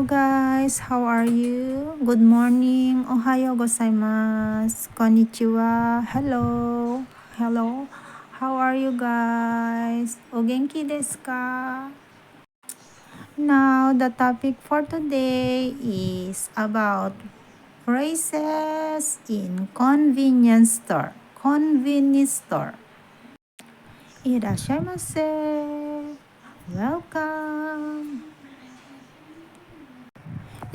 guys, how are you? Good morning. Ohayo gozaimasu. Konnichiwa. Hello. Hello. How are you guys? O genki desu ka? Now, the topic for today is about phrases in convenience store. Convenience store. Irashaimase. Welcome.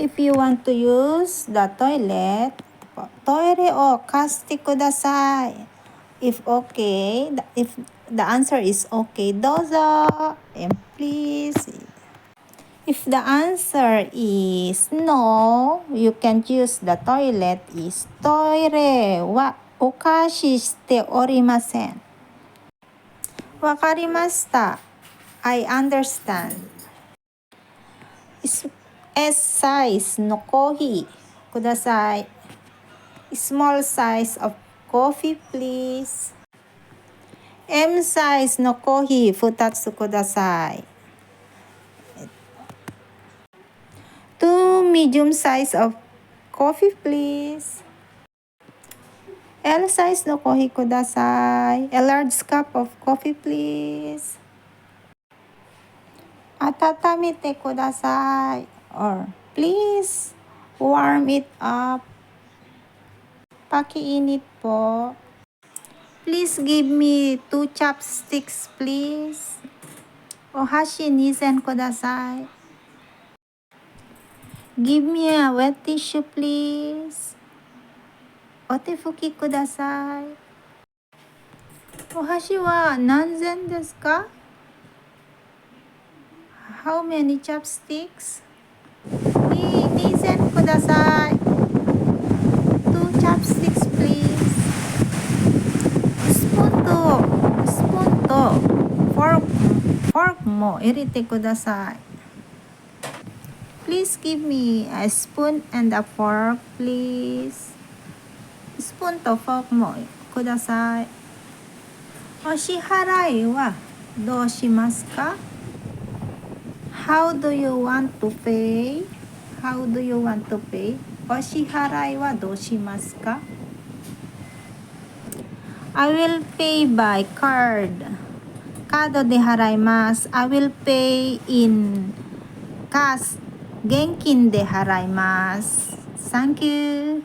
If you want to use the toilet, toire o kaste kudasai. If the answer is okay, dozo, and please. If the answer is no, you can use the toilet is toire wa okashi shite orimasen. Wakarimashita. I understand. S size no coffee kudasai. Small size of coffee, please. M size no coffee 2つください. 2 medium size of coffee, please. L size no coffee ください. A large cup of coffee, please. 温めてください. Or please warm it up. Pakiinit po. Please give me 2 chopsticks, please. Ohashi 2 sen kudasai. Give me a wet tissue, please. Otefuki kudasai. Ohashi wa nanzen desu ka? How many chopsticks? 2 sen kudasai. 2 chopsticks, please. Spoon to fork mo irite kudasai. Please give me a spoon and a fork, please. Spoon to fork mo kudasai. O shiharai wa dou shimasu ka? How do you want to pay? How do you want to pay? O shiharai wa dou shimasu ka? I will pay by card. Kado de haraimasu. I will pay in cash. Genkin de haraimasu. Thank you.